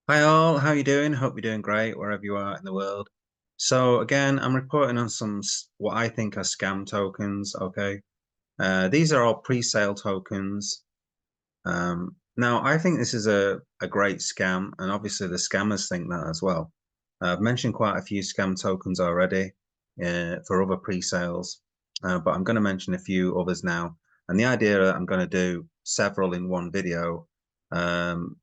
Hi all, how you doing? Hope you're doing great wherever you are in the world. So again, I'm reporting on what I think are scam tokens. Okay, these are all pre-sale tokens. Now I think this is a great scam, and obviously the scammers think that as well. I've mentioned quite a few scam tokens already for other pre-sales, but I'm going to mention a few others now. And the idea that I'm going to do several in one video. Um,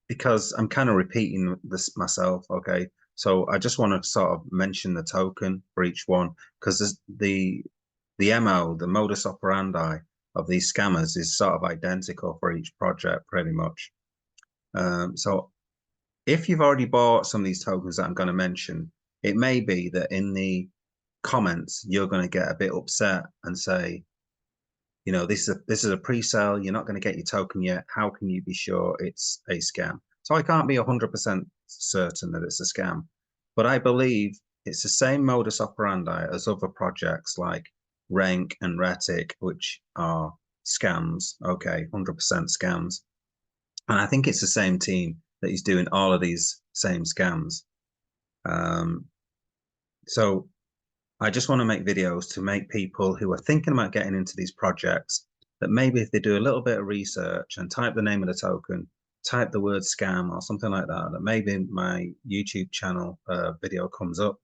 because I'm kind of repeating this myself. Okay. So I just want to sort of mention the token for each one because the MO, the modus operandi of these scammers is sort of identical for each project pretty much. So if you've already bought some of these tokens that I'm going to mention, it may be that in the comments you're going to get a bit upset and say, this is a pre-sale. You're not going to get your token yet. How can you be sure it's a scam? So I can't be 100% certain that it's a scam, but I believe it's the same modus operandi as other projects like Rank and Retic, which are scams. Okay, 100% scams. And I think it's the same team that is doing all of these same scams. Um, so I just want to make videos to make people who are thinking about getting into these projects that maybe if they do a little bit of research and type the name of the token, type the word scam or something like that, that maybe my YouTube channel video comes up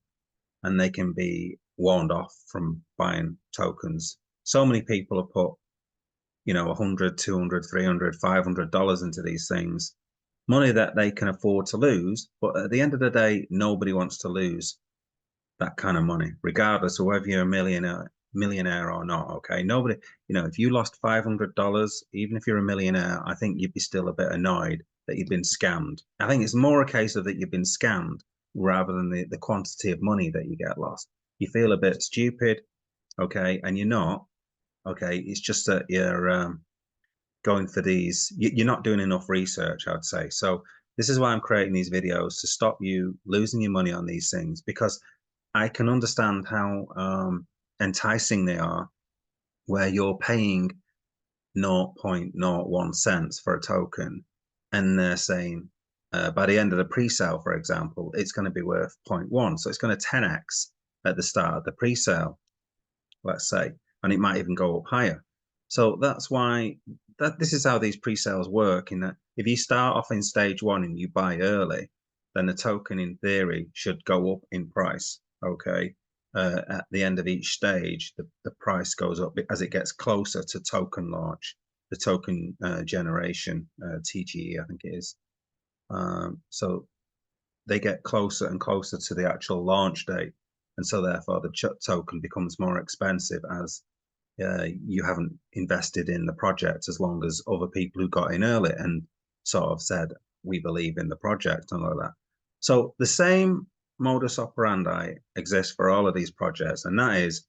and they can be warned off from buying tokens. So many people have put, 100, 200, 300, $500 into these things, money that they can afford to lose. But at the end of the day, nobody wants to lose that kind of money, regardless of whether you're a millionaire or not. Okay. Nobody, if you lost $500, even if you're a millionaire, I think you'd be still a bit annoyed that you've been scammed. I think it's more a case of that you've been scammed rather than the quantity of money that you get lost. You feel a bit stupid, okay, and you're not, okay. It's just that you're going for these, you're not doing enough research, I'd say. So this is why I'm creating these videos to stop you losing your money on these things, because I can understand how enticing they are, where you're paying 0.01 cents for a token, and they're saying by the end of the pre-sale, for example, it's going to be worth 0.1. So it's going to 10x at the start of the pre-sale, let's say, and it might even go up higher. So that's why this is how these pre-sales work. In that, if you start off in stage one and you buy early, then the token in theory should go up in price. Okay. At the end of each stage, the price goes up as it gets closer to token launch, the token generation, TGE, I think it is. So they get closer and closer to the actual launch date. And so therefore the token becomes more expensive as you haven't invested in the project as long as other people who got in early and sort of said, we believe in the project and all that. So the same modus operandi exists for all of these projects. And that is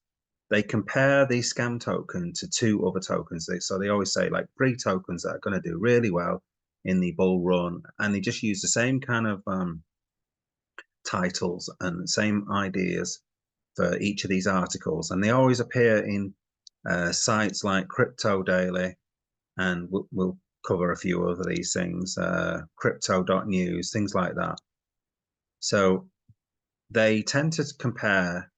they compare the scam token to two other tokens. So they always say like three tokens that are going to do really well in the bull run. And they just use the same kind of titles and the same ideas for each of these articles. And they always appear in sites like Crypto Daily, and we'll cover a few of these things, crypto.news, things like that. So they tend to compare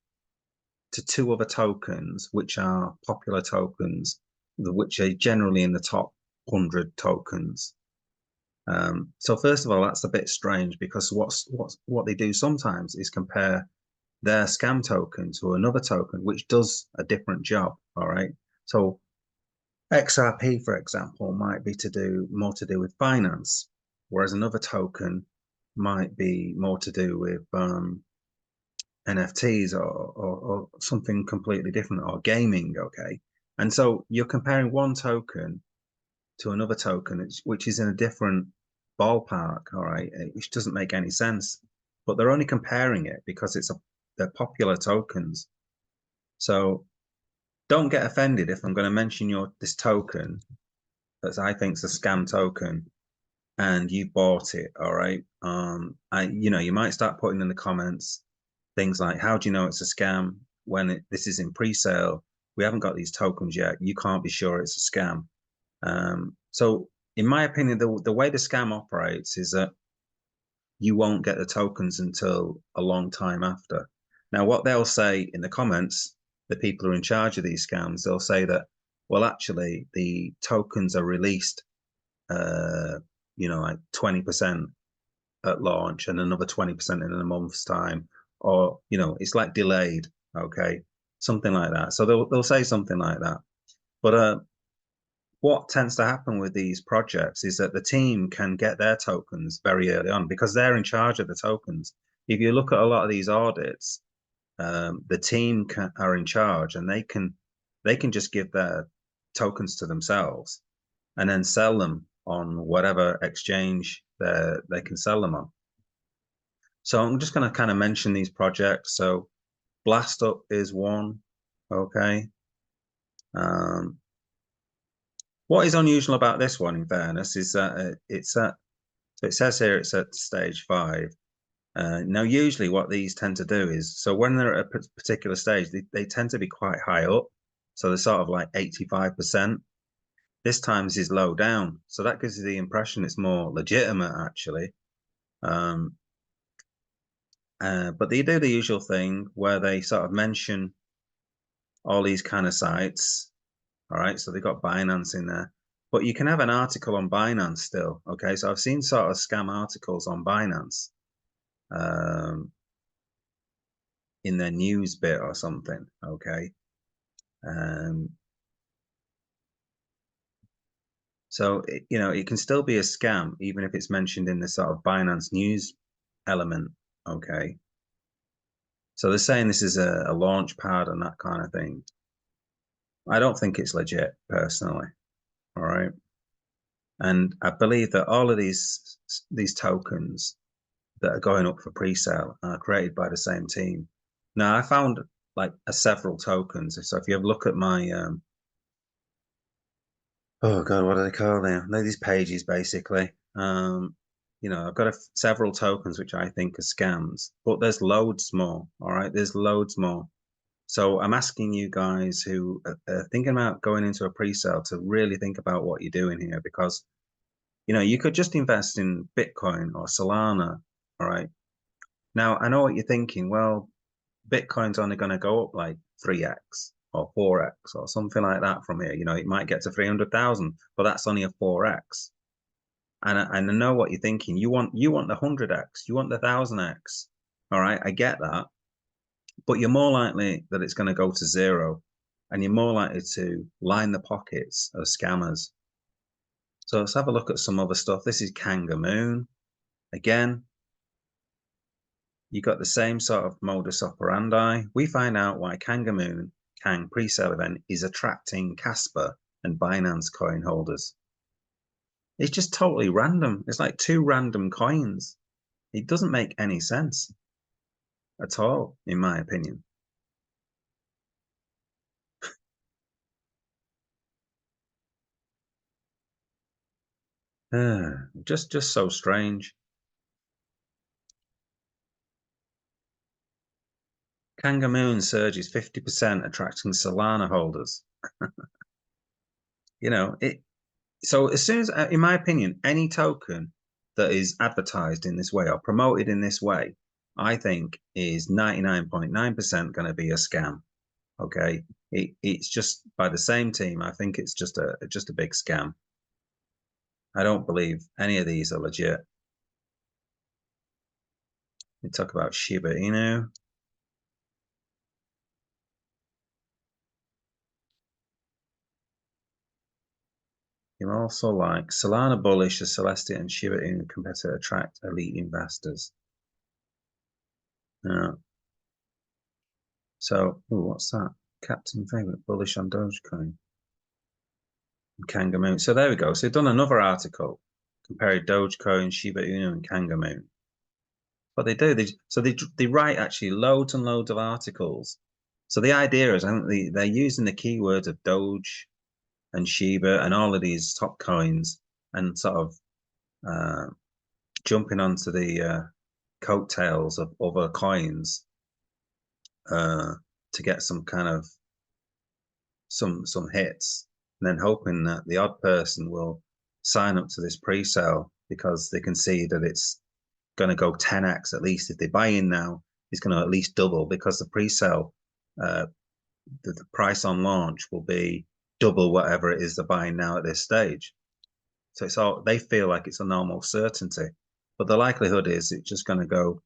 to two other tokens, which are popular tokens, which are generally in the top 100 tokens. So first of all, that's a bit strange because what they do sometimes is compare their scam token to another token, which does a different job. All right. So XRP, for example, might be more to do with finance, whereas another token might be more to do with NFTs or something completely different or gaming. Okay. And so you're comparing one token to another token, which is in a different ballpark. All right. Which doesn't make any sense, but they're only comparing it because they're popular tokens. So don't get offended if I'm going to mention this token that I think is a scam token and you bought it. All right. You might start putting in the comments things like, how do you know it's a scam when this is in pre-sale? We haven't got these tokens yet. You can't be sure it's a scam. So in my opinion, the way the scam operates is that you won't get the tokens until a long time after. Now, what they'll say in the comments, the people who are in charge of these scams, they'll say that, well, actually, the tokens are released, like 20% at launch and another 20% in a month's time, or it's like delayed, okay, something like that. So they'll say something like that. But what tends to happen with these projects is that the team can get their tokens very early on because they're in charge of the tokens. If you look at a lot of these audits, the team are in charge, and they can just give their tokens to themselves and then sell them on whatever exchange they can sell them on. So I'm just going to kind of mention these projects. So BlastUp is one, okay. What is unusual about this one, in fairness, is that so it says here it's at stage 5. Now, usually what these tend to do is, so when they're at a particular stage, they tend to be quite high up. So they're sort of like 85%. This time this is low down. So that gives you the impression it's more legitimate, actually. But they do the usual thing where they sort of mention all these kind of sites. All right, so they've got Binance in there, but you can have an article on Binance still. Okay, so I've seen sort of scam articles on Binance in their news bit or something. Okay, so it can still be a scam even if it's mentioned in the sort of Binance news element. Okay, so they're saying this is a launch pad and that kind of thing. I don't think it's legit personally. All right. And I believe that all of these tokens that are going up for pre-sale are created by the same team. Now, I found like several tokens. So if you have a look at my oh god, what do they call them? They're these pages basically. I've got several tokens which I think are scams, but there's loads more. All right, there's loads more. So I'm asking you guys who are thinking about going into a pre-sale to really think about what you're doing here, because you could just invest in Bitcoin or Solana. All right. Now, I know what you're thinking. Well, Bitcoin's only going to go up like 3x or 4x or something like that from here. It might get to 300,000, but that's only a 4x. And I know what you're thinking. You want the 100x, you want the 1000x. All right, I get that. But you're more likely that it's going to go to 0, and you're more likely to line the pockets of scammers. So let's have a look at some other stuff. This is Kangamoon. Again, you got the same sort of modus operandi. We find out why Kangamoon Kang pre-sale event is attracting Casper and Binance coin holders. It's just totally random. It's like 2 random coins. It doesn't make any sense at all, in my opinion. Just so strange. Kangamoon surges 50%, attracting Solana holders. So as soon as, in my opinion, any token that is advertised in this way or promoted in this way, I think is 99.9% going to be a scam. Okay, it's just by the same team. I think it's just a big scam. I don't believe any of these are legit. We talk about Shiba Inu. You also like Solana bullish as Celestia and Shiba Inu competitor attract elite investors. So, what's that? Captain favorite bullish on Dogecoin. Kangamoon. So there we go. So they've done another article comparing Dogecoin, Shiba Inu, and Kangamoon. What they do, they write actually loads and loads of articles. So the idea is, I think they're using the keywords of Doge and Shiba and all of these top coins, and sort of jumping onto the coattails of other coins to get some kind of some hits, and then hoping that the odd person will sign up to this pre-sale because they can see that it's going to go 10x at least. If they buy in now, it's going to at least double, because the pre-sale, the price on launch will be double whatever it is they're buying now at this stage. So it's all, they feel like it's a normal certainty, but the likelihood is it's just going to go,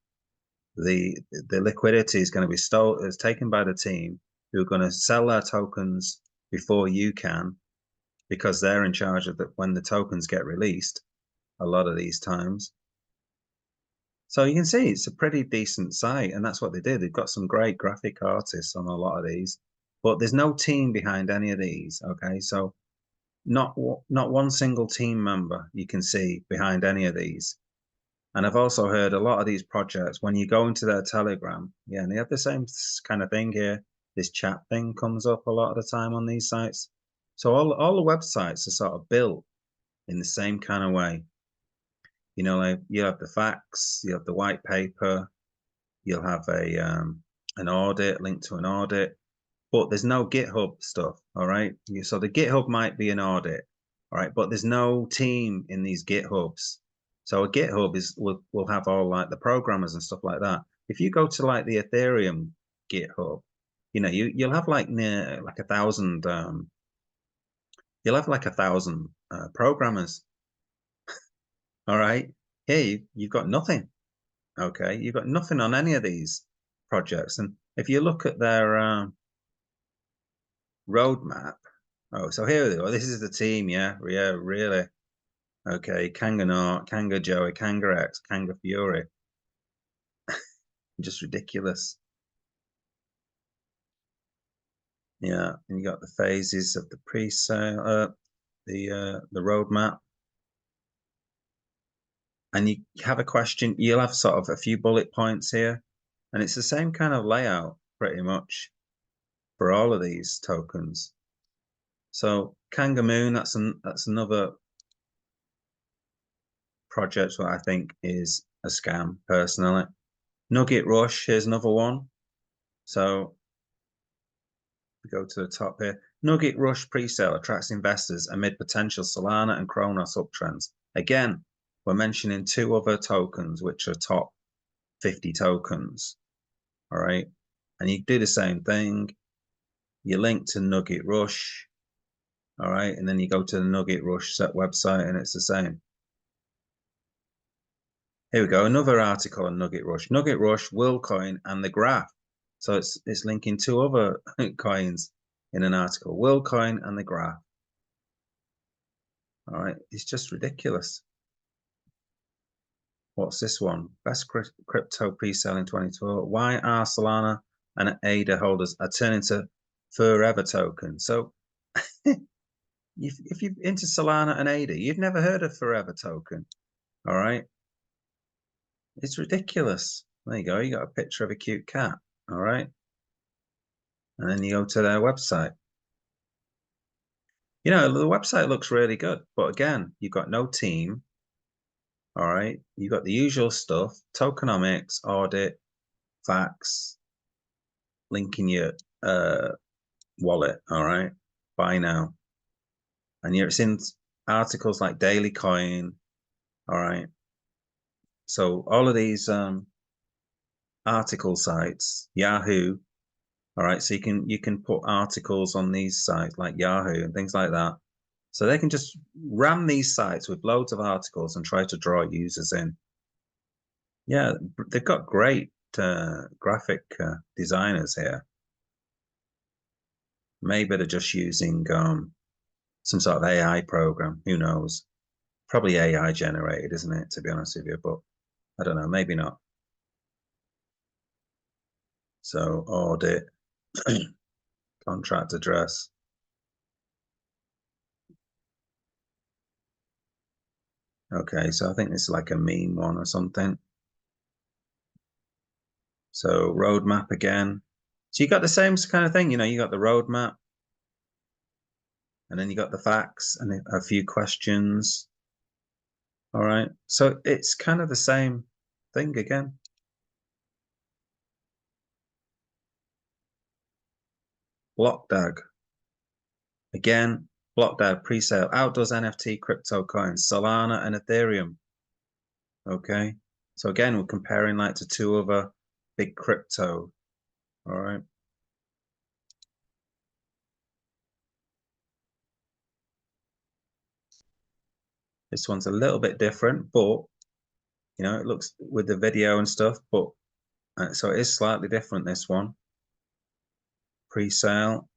the liquidity is going to be stolen, is taken by the team who are going to sell their tokens before you can, because they're in charge of that when the tokens get released a lot of these times. So you can see it's a pretty decent site, and that's what they did. They've got some great graphic artists on a lot of these, but there's no team behind any of these. Okay, so not one single team member you can see behind any of these. And I've also heard a lot of these projects, when you go into their Telegram, yeah, and they have the same kind of thing here. This chat thing comes up a lot of the time on these sites. So all the websites are sort of built in the same kind of way. You know, like you have the facts, you have the white paper, you'll have a an audit, linked to an audit, but there's no GitHub stuff. All right. So the GitHub might be an audit, all right, but there's no team in these GitHubs. So a GitHub will have all like the programmers and stuff like that. If you go to like the Ethereum GitHub, you know, you'll have like near like 1,000 you'll have like 1,000 programmers. All right. Here you've got nothing. Okay, you've got nothing on any of these projects. And if you look at their roadmap, oh, so here we go. This is the team, yeah, really. Okay, Kangamoon, Kanga Joey, Kanga X, Kanga Fury. Just ridiculous. Yeah, and you got the phases of the pre-sale, the roadmap. And you have a question, you'll have sort of a few bullet points here, and it's the same kind of layout pretty much for all of these tokens. So Kangamoon, that's another project that I think is a scam personally. Nugget Rush, here's another one. So we go to the top here. Nugget Rush presale attracts investors amid potential Solana and Kronos uptrends. Again, we're mentioning two other tokens which are top 50 tokens. All right. And you do the same thing. You link to Nugget Rush. All right. And then you go to the Nugget Rush set website and it's the same. Here we go. Another article on Nugget Rush. Nugget Rush, WorldCoin, and the graph. So it's linking two other coins in an article. WorldCoin and the graph. All right. It's just ridiculous. What's this one? Best crypto pre-sale in 2012. Why are Solana and ADA holders are turning to Furrever token? So if you're into Solana and ADA, you've never heard of Furrever token. All right. It's ridiculous. There you go. You got a picture of a cute cat. All right. And then you go to their website. You know, the website looks really good, but again, you've got no team. All right. You've got the usual stuff, tokenomics, audit, facts, linking your wallet. All right. Buy now. And you're in articles like Daily Coin. All right. So all of these article sites, Yahoo. All right. So you can put articles on these sites like Yahoo and things like that. So they can just ram these sites with loads of articles and try to draw users in. Yeah, they've got great graphic designers here. Maybe they're just using some sort of AI program. Who knows? Probably AI generated, isn't it? To be honest with you, but I don't know. Maybe not. So audit, contract address. Okay, so I think it's like a meme one or something. So roadmap again. So you got the same kind of thing, you know, you got the roadmap, and then you got the facts and a few questions. All right. So it's kind of the same thing again. Blockdag. Again, Blockdag presale outdoes NFT crypto coins, Solana and Ethereum. Okay, so again, we're comparing like to two other big crypto. All right. This one's a little bit different, but you know, it looks with the video and stuff, but so it is slightly different, this one. Pre-sale.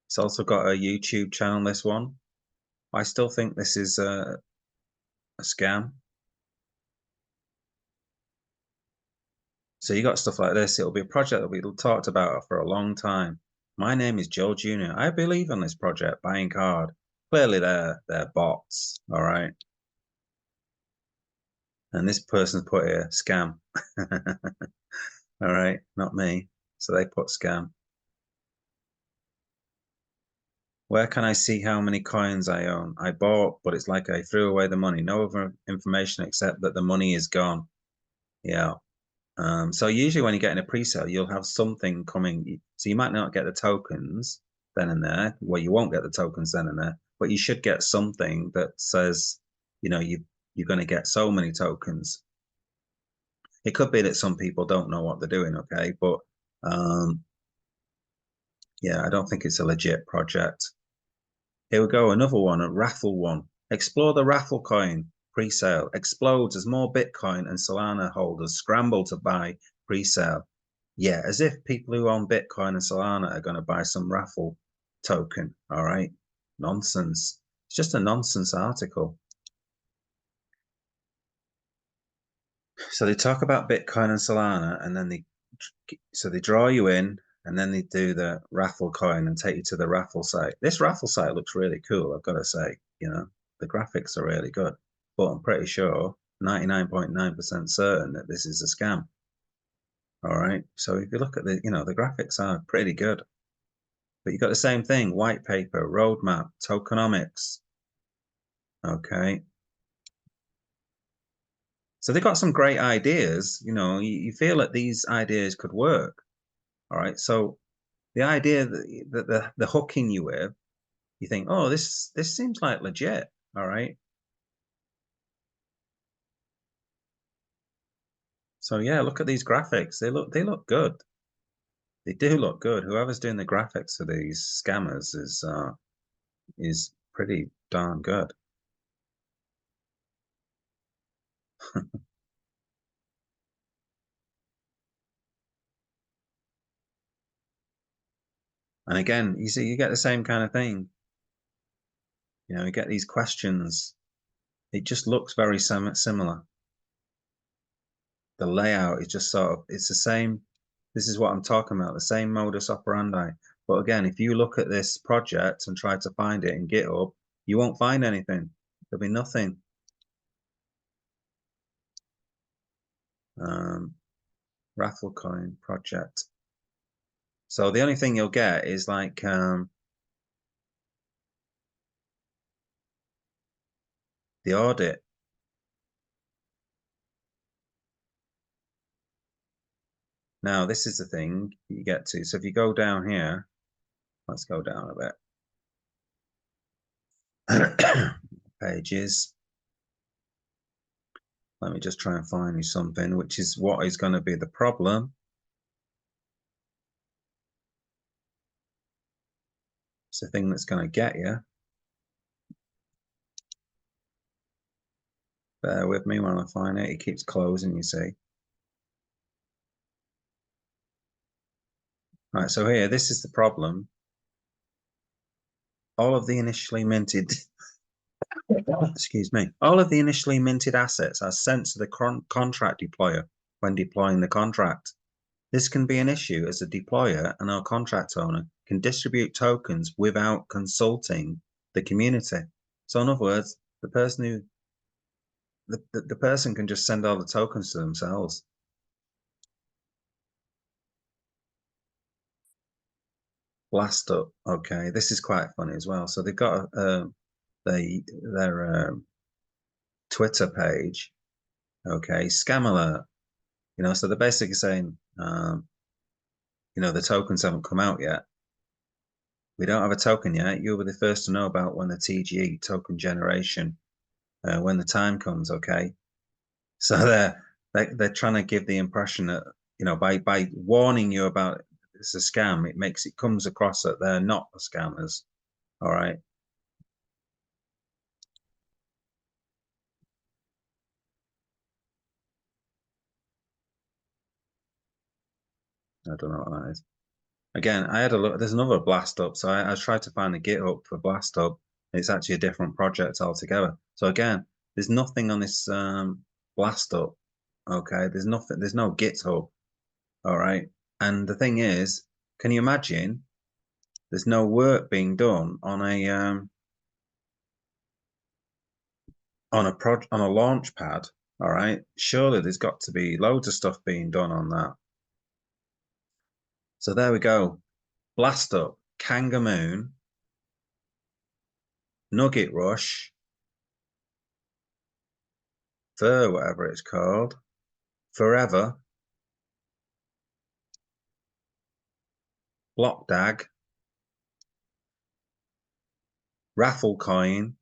It's also got a YouTube channel, this one. I still think this is a scam. So you got stuff like this. It'll be a project that we talked about for a long time. My name is Joe Jr. I believe in this project, buying card. Clearly they're bots, all right? And this person's put here, scam. All right, not me. So they put scam. Where can I see how many coins I own? I bought, but it's like I threw away the money. No other information except that the money is gone. Yeah. So usually when you get in a pre-sale, you'll have something coming. So you might not get the tokens then and there. Well, you won't get the tokens then and there, but you should get something that says, you know, you're going to get so many tokens. It could be that some people don't know what they're doing, okay? But yeah, I don't think it's a legit project. Here we go, another one, a Raffle one. Explore the Raffle coin pre-sale. Explodes as more Bitcoin and Solana holders scramble to buy pre-sale. Yeah, as if people who own Bitcoin and Solana are going to buy some Raffle token. All right, nonsense. It's just a nonsense article. So they talk about Bitcoin and Solana, and then they draw you in, and then they do the Raffle coin and take you to the Raffle site. This Raffle site looks really cool, I've got to say. You know, the graphics are really good, but I'm pretty sure 99.9% certain that this is a scam. All right. So if you look at the, you know, the graphics are pretty good, but you got the same thing: white paper, roadmap, tokenomics. Okay. So they got some great ideas. You know, you feel that these ideas could work. All right. So the idea that they're hooking you with, you think, oh, this seems like legit. All right. So yeah, look at these graphics. They look good. They do look good. Whoever's doing the graphics for these scammers is pretty darn good. And again, you see, you get the same kind of thing. You know, you get these questions. It just looks very similar. The layout is just sort of, it's the same. This is what I'm talking about, the same modus operandi. But again, if you look at this project and try to find it in GitHub, you won't find anything. There'll be nothing. Raffle coin project. So the only thing you'll get is like the audit. Now, this is the thing you get to. So if you go down here, let's go down a bit. Pages. Let me just try and find you something, which is what is going to be the problem. It's the thing that's going to get you. Bear with me when I find it. It keeps closing, you see. Right, so here, this is the problem. All of the initially minted, excuse me, all of the initially minted assets are sent to the contract deployer when deploying the contract. This can be an issue as the deployer and our contract owner can distribute tokens without consulting the community. So in other words, the person who the person can just send all the tokens to themselves. BlastUp. Okay, this is quite funny as well. So they've got their Twitter page. Okay, scam alert. You know, so they're basically saying, you know, the tokens haven't come out yet. We don't have a token yet. You'll be the first to know about when the TGE token generation, when the time comes. Okay, so they're trying to give the impression that, you know, by warning you about it's a scam, it comes across that they're not the scammers. All right. I don't know what that is. Again, I had a look. There's another BlastUp, so I tried to find a GitHub for BlastUp. It's actually a different project altogether. So again, there's nothing on this BlastUp. Okay, there's nothing. There's no GitHub. All right. And the thing is, can you imagine? There's no work being done on a launch pad. All right. Surely there's got to be loads of stuff being done on that. So there we go. BlastUp, Kangamoon, Nugget Rush, whatever it's called, Furrever, Blockdag, Raffle coin.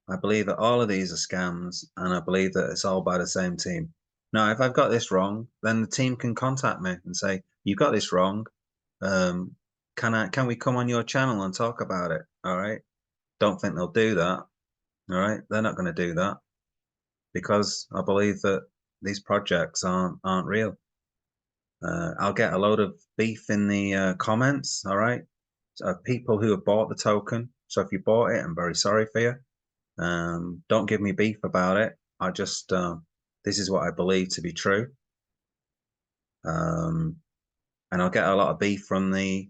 I believe that all of these are scams, and I believe that it's all by the same team. Now, if I've got this wrong, then the team can contact me and say, "You got this wrong. Can we come on your channel and talk about it?" All right. Don't think they'll do that. All right. They're not going to do that because I believe that these projects aren't real. I'll get a load of beef in the comments. All right. People who have bought the token. So if you bought it, I'm very sorry for you. Don't give me beef about it. I just this is what I believe to be true. And I'll get a lot of beef from the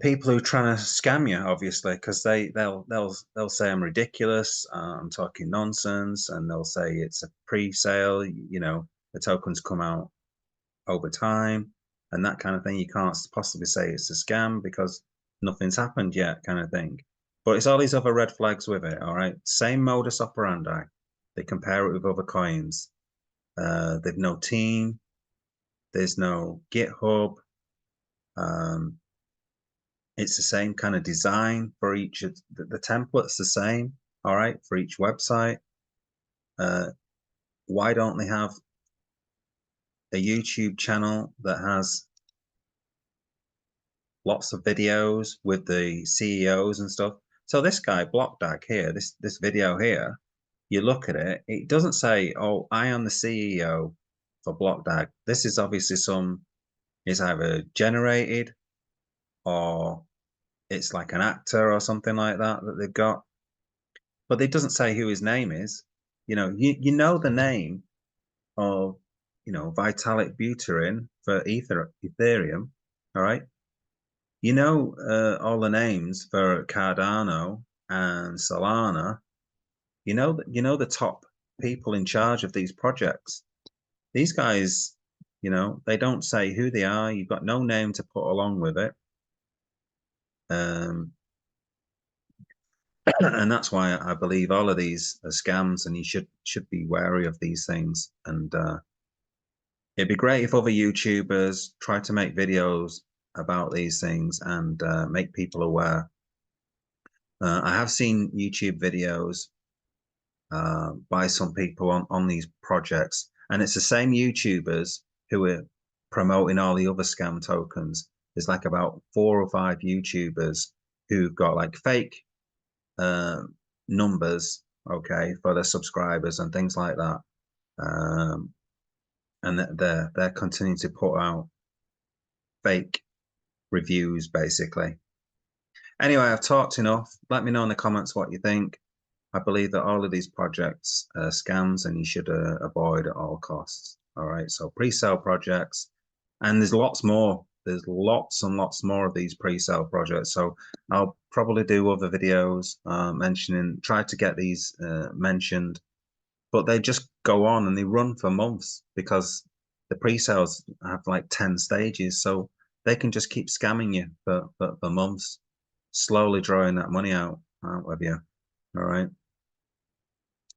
people who are trying to scam you, obviously, because they'll say I'm ridiculous, I'm talking nonsense, and they'll say it's a pre-sale. You know, the tokens come out over time and that kind of thing. You can't possibly say it's a scam because nothing's happened yet, kind of thing. But it's all these other red flags with it. All right, same modus operandi. They compare it with other coins. They've no team. There's no GitHub. It's the same kind of design for each of the template's the same. All right, for each website. Why don't they have a YouTube channel that has lots of videos with the CEOs and stuff? So this guy Blockdag here, this video here, you look at it, it doesn't say, "Oh, I am the CEO for Blockdag." This is obviously it's either generated or it's like an actor or something like that they've got. But it doesn't say who his name is. You know, you know the name of, you know, Vitalik Buterin for Ethereum, all right? You know all the names for Cardano and Solana. You know the top people in charge of these projects. These guys, you know, they don't say who they are. You've got no name to put along with it. And that's why I believe all of these are scams, and you should be wary of these things. And it'd be great if other YouTubers try to make videos about these things and make people aware. I have seen YouTube videos by some people on these projects, and it's the same YouTubers who are promoting all the other scam tokens. There's like about 4 or 5 YouTubers who've got like fake numbers, okay, for their subscribers and things like that. And they're continuing to put out fake reviews, basically. Anyway, I've talked enough. Let me know in the comments what you think. I believe that all of these projects are scams and you should avoid at all costs. All right, so pre-sale projects, and there's lots more. There's lots and lots more of these pre-sale projects. So I'll probably do other videos try to get these mentioned, but they just go on and they run for months because the pre-sales have like 10 stages. So they can just keep scamming you for months, slowly drawing that money out of you. All right.